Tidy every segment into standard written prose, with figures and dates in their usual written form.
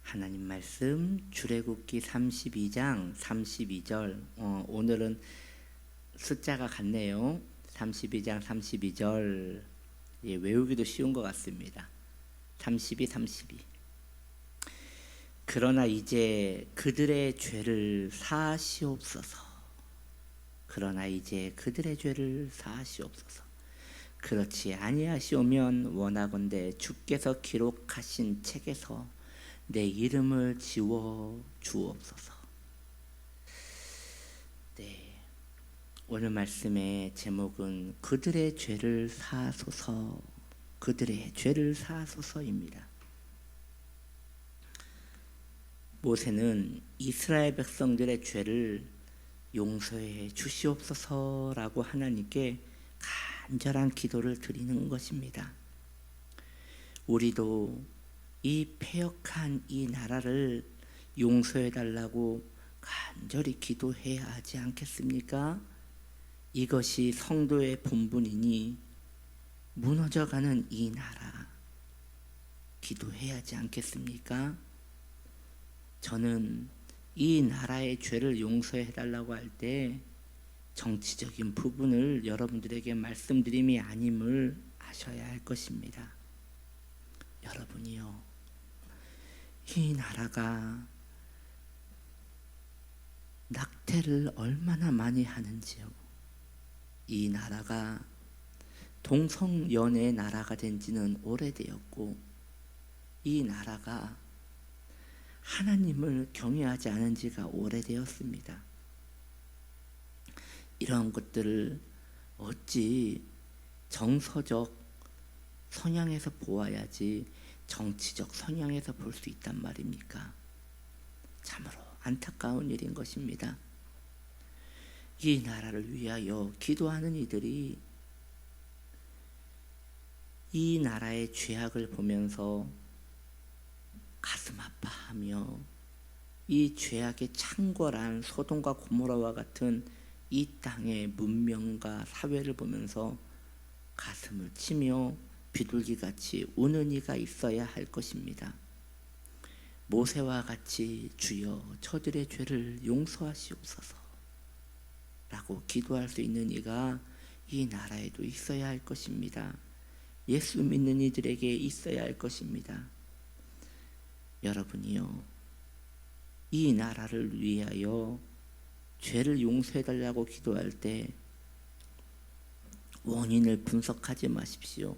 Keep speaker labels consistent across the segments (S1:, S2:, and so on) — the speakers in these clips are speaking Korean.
S1: 하나님 말씀 출애굽기 32장 32절. 오늘은 숫자가 같네요. 32장 32절. 외우기도 쉬운 것 같습니다. 32. 그러나 이제 그들의 죄를 사하시옵소서. 그러나 이제 그들의 죄를 사하시옵소서. 그렇지 아니하시오면 원하건대 주께서 기록하신 책에서 내 이름을 지워 주옵소서. 네, 오늘 말씀의 제목은 그들의 죄를 사하소서, 그들의 죄를 사하소서입니다. 모세는 이스라엘 백성들의 죄를 용서해 주시옵소서라고 하나님께 간절한 기도를 드리는 것입니다. 우리도 이 패역한 이 나라를 용서해 달라고 간절히 기도해야 하지 않겠습니까? 이것이 성도의 본분이니 무너져가는 이 나라 기도해야 하지 않겠습니까? 저는 이 나라의 죄를 용서해 달라고 할 때 정치적인 부분을 여러분들에게 말씀드림이 아님을 아셔야 할 것입니다. 여러분이요, 이 나라가 낙태를 얼마나 많이 하는지요. 이 나라가 동성연애 나라가 된 지는 오래되었고, 이 나라가 하나님을 경외하지 않은 지가 오래되었습니다. 이런 것들을 어찌 정서적 성향에서 보아야지 정치적 성향에서 볼 수 있단 말입니까? 참으로 안타까운 일인 것입니다. 이 나라를 위하여 기도하는 이들이 이 나라의 죄악을 보면서 가슴 아파하며 이 죄악의 창궐한 소돔과 고모라와 같은 이 땅의 문명과 사회를 보면서 가슴을 치며 비둘기같이 우는 이가 있어야 할 것입니다. 모세와 같이 주여 저들의 죄를 용서하시옵소서 라고 기도할 수 있는 이가 이 나라에도 있어야 할 것입니다. 예수 믿는 이들에게 있어야 할 것입니다. 여러분이요, 이 나라를 위하여 죄를 용서해 달라고 기도할 때 원인을 분석하지 마십시오.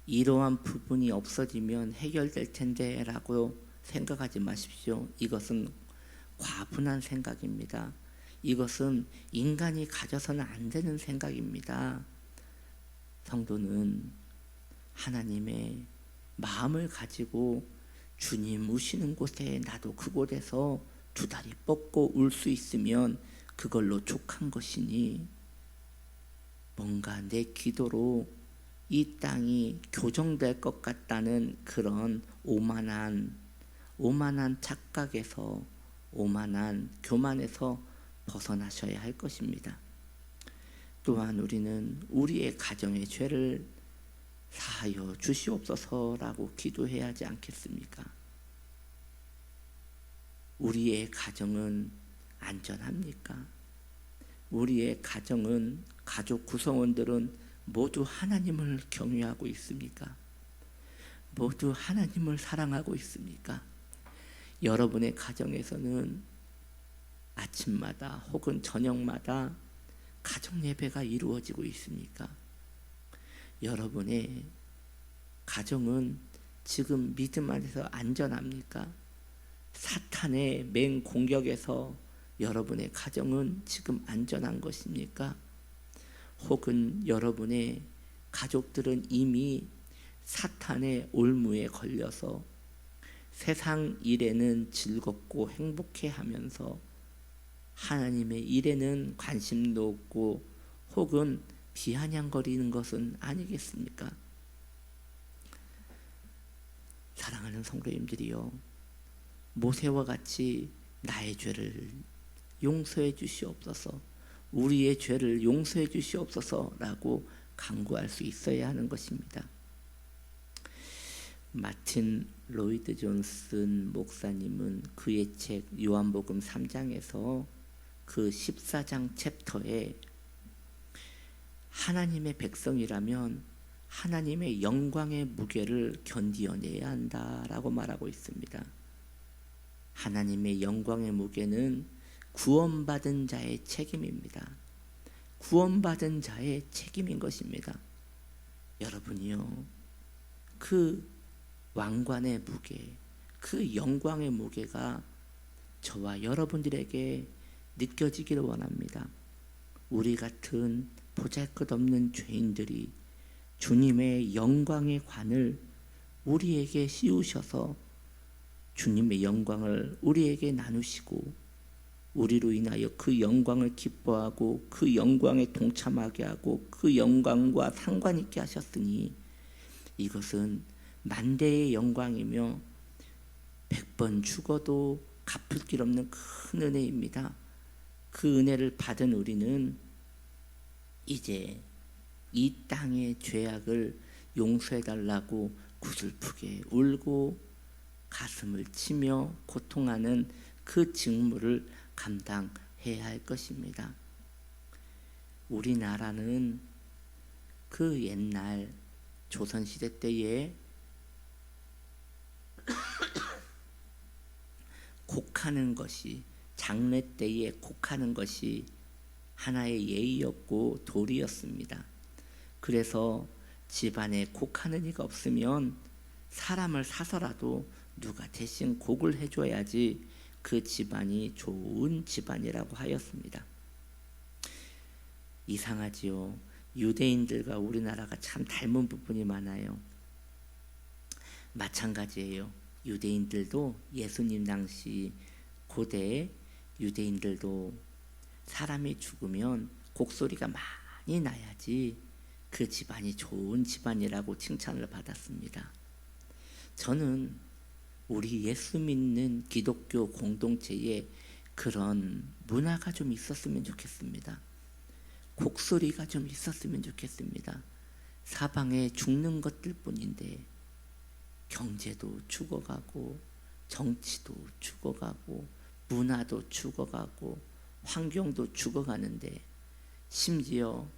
S1: 이러한 부분이 없어지면 해결될 텐데 라고 생각하지 마십시오. 이것은 과분한 생각입니다. 이것은 인간이 가져서는 안 되는 생각입니다. 성도는 하나님의 마음을 가지고 주님 우시는 곳에 나도 그곳에서 두 다리 뻗고 울 수 있으면 그걸로 족한 것이니, 뭔가 내 기도로 이 땅이 교정될 것 같다는 그런 오만한 착각에서, 오만한 교만에서 벗어나셔야 할 것입니다. 또한 우리는 우리의 가정의 죄를 사하여 주시옵소서라고 기도해야 하지 않겠습니까? 우리의 가정은 안전합니까? 우리의 가정은, 가족 구성원들은 모두 하나님을 경외하고 있습니까? 모두 하나님을 사랑하고 있습니까? 여러분의 가정에서는 아침마다 혹은 저녁마다 가정 예배가 이루어지고 있습니까? 여러분의 가정은 지금 믿음 안에서 안전합니까? 사탄의 맹공격에서 여러분의 가정은 지금 안전한 것입니까? 혹은 여러분의 가족들은 이미 사탄의 올무에 걸려서 세상 일에는 즐겁고 행복해 하면서 하나님의 일에는 관심도 없고 혹은 비아냥거리는 것은 아니겠습니까? 사랑하는 성도님들이요, 모세와 같이 나의 죄를 용서해 주시옵소서, 우리의 죄를 용서해 주시옵소서라고 간구할 수 있어야 하는 것입니다. 마틴 로이드 존슨 목사님은 그의 책 요한복음 3장에서 그 14장 챕터에 하나님의 백성이라면 하나님의 영광의 무게를 견디어내야 한다라고 말하고 있습니다. 하나님의 영광의 무게는 구원받은 자의 책임입니다. 구원받은 자의 책임인 것입니다. 여러분이요, 그 왕관의 무게, 그 영광의 무게가 저와 여러분들에게 느껴지기를 원합니다. 우리 같은 보잘것없는 죄인들이 주님의 영광의 관을 우리에게 씌우셔서 주님의 영광을 우리에게 나누시고 우리로 인하여 그 영광을 기뻐하고 그 영광에 동참하게 하고 그 영광과 상관 있게 하셨으니 이것은 만대의 영광이며 100번 죽어도 갚을 길 없는 큰 은혜입니다. 그 은혜를 받은 우리는 이제 이 땅의 죄악을 용서해달라고 구슬프게 울고 가슴을 치며 고통하는 그 직무를 감당해야 할 것입니다. 우리나라는 그 옛날 조선시대 때에 곡하는 것이, 장례 때에 곡하는 것이 하나의 예의였고 도리였습니다. 그래서 집안에 곡하는 이가 없으면 사람을 사서라도 누가 대신 곡을 해줘야지 그 집안이 좋은 집안이라고 하였습니다. 이상하지요. 유대인들과 우리나라가 참 닮은 부분이 많아요. 마찬가지예요. 유대인들도 예수님 당시 고대 유대인들도 사람이 죽으면 곡소리가 많이 나야지 그 집안이 좋은 집안이라고 칭찬을 받았습니다. 저는 우리 예수 믿는 기독교 공동체에 그런 문화가 좀 있었으면 좋겠습니다. 곡소리가 좀 있었으면 좋겠습니다. 사방에 죽는 것들 뿐인데 경제도 죽어가고 정치도 죽어가고 문화도 죽어가고 환경도 죽어가는데 심지어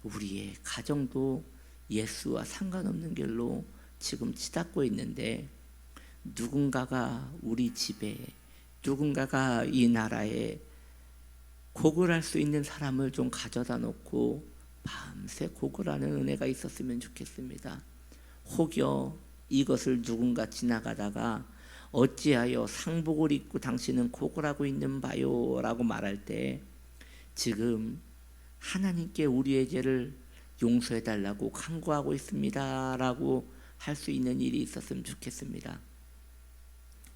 S1: 우리의 가정도 예수와 상관없는 길로 지금 치닫고 있는데 누군가가 우리 집에, 누군가가 이 나라에 곡을 할 수 있는 사람을 좀 가져다 놓고 밤새 곡을 하는 은혜가 있었으면 좋겠습니다. 혹여 이것을 누군가 지나가다가 어찌하여 상복을 입고 당신은 곡을 하고 있는 바요 라고 말할 때 지금 하나님께 우리의 죄를 용서해 달라고 간구하고 있습니다 라고 할 수 있는 일이 있었으면 좋겠습니다.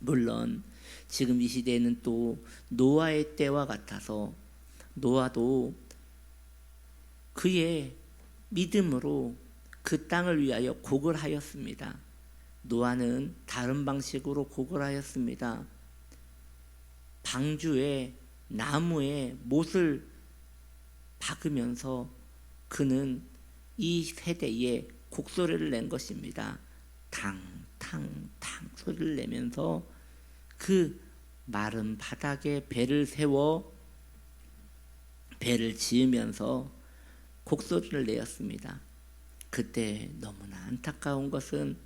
S1: 물론 지금 이 시대에는 또 노아의 때와 같아서 노아도 그의 믿음으로 그 땅을 위하여 곡을 하였습니다. 노아는 다른 방식으로 곡을 하였습니다. 방주에 나무에 못을 박으면서 그는 이 세대에 곡소리를 낸 것입니다. 탕탕탕 소리를 내면서 그 마른 바닥에 배를 세워 배를 지으면서 곡소리를 내었습니다. 그때 너무나 안타까운 것은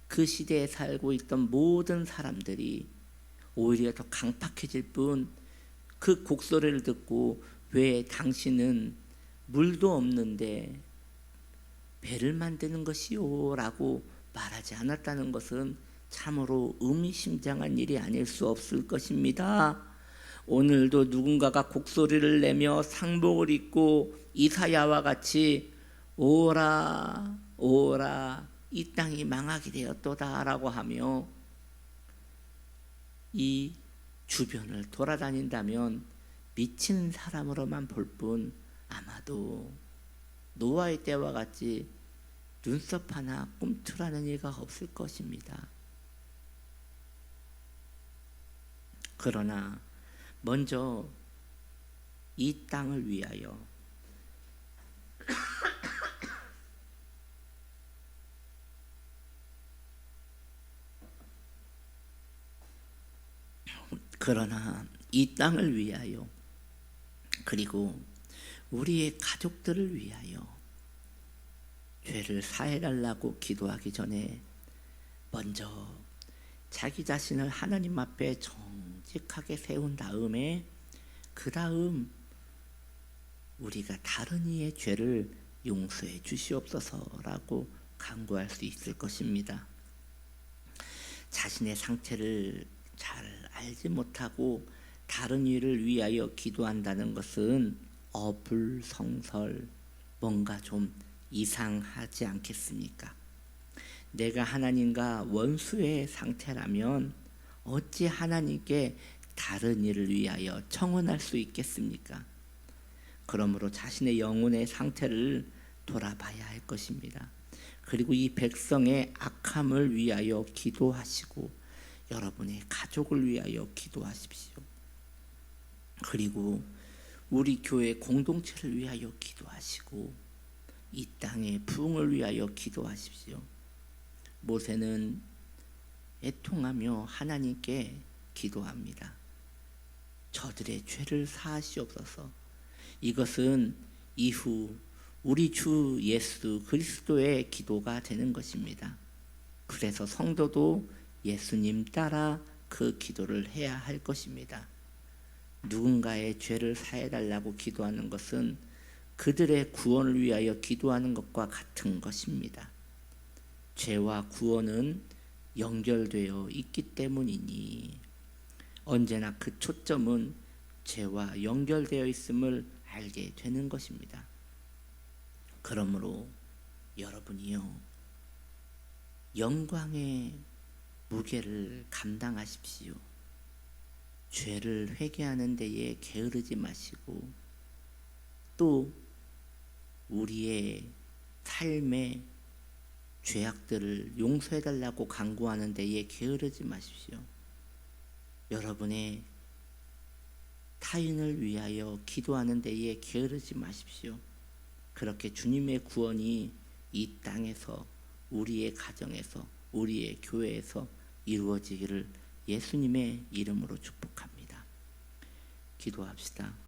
S1: 그 시대에 살고 있던 모든 사람들이 오히려 더 강팍해질 뿐 그 곡소리를 듣고 왜 당신은 물도 없는데 배를 만드는 것이요 라고 말하지 않았다는 것은 참으로 의미심장한 일이 아닐 수 없을 것입니다. 오늘도 누군가가 곡소리를 내며 상복을 입고 이사야와 같이 오라 오라 이 땅이 망하게 되었도다 라고 하며 이 주변을 돌아다닌다면 미친 사람으로만 볼 뿐 아마도 노아의 때와 같이 눈썹 하나 꿈틀하는 이가 없을 것입니다. 그러나 먼저 이 땅을 위하여 그러나 이 땅을 위하여 그리고 우리의 가족들을 위하여 죄를 사해달라고 기도하기 전에 먼저 자기 자신을 하나님 앞에 정직하게 세운 다음에 그 다음 우리가 다른 이의 죄를 용서해 주시옵소서라고 간구할 수 있을 것입니다. 자신의 상태를 잘 알지 못하고 다른 이를 위하여 기도한다는 것은 어불성설, 뭔가 좀 이상하지 않겠습니까? 내가 하나님과 원수의 상태라면 어찌 하나님께 다른 일을 위하여 청원할 수 있겠습니까? 그러므로 자신의 영혼의 상태를 돌아봐야 할 것입니다. 그리고 이 백성의 악함을 위하여 기도하시고 여러분의 가족을 위하여 기도하십시오. 그리고 우리 교회 공동체를 위하여 기도하시고 이 땅의 부흥을 위하여 기도하십시오. 모세는 애통하며 하나님께 기도합니다. 저들의 죄를 사하시옵소서. 이것은 이후 우리 주 예수 그리스도의 기도가 되는 것입니다. 그래서 성도도 예수님 따라 그 기도를 해야 할 것입니다. 누군가의 죄를 사해달라고 기도하는 것은 그들의 구원을 위하여 기도하는 것과 같은 것입니다. 죄와 구원은 연결되어 있기 때문이니 언제나 그 초점은 죄와 연결되어 있음을 알게 되는 것입니다. 그러므로 여러분이요, 영광의 무게를 감당하십시오. 죄를 회개하는 데에 게으르지 마시고 또 우리의 삶의 죄악들을 용서해달라고 간구하는 데에 게으르지 마십시오. 여러분의 타인을 위하여 기도하는 데에 게으르지 마십시오. 그렇게 주님의 구원이 이 땅에서, 우리의 가정에서, 우리의 교회에서 이루어지기를 예수님의 이름으로 축복합니다. 기도합시다.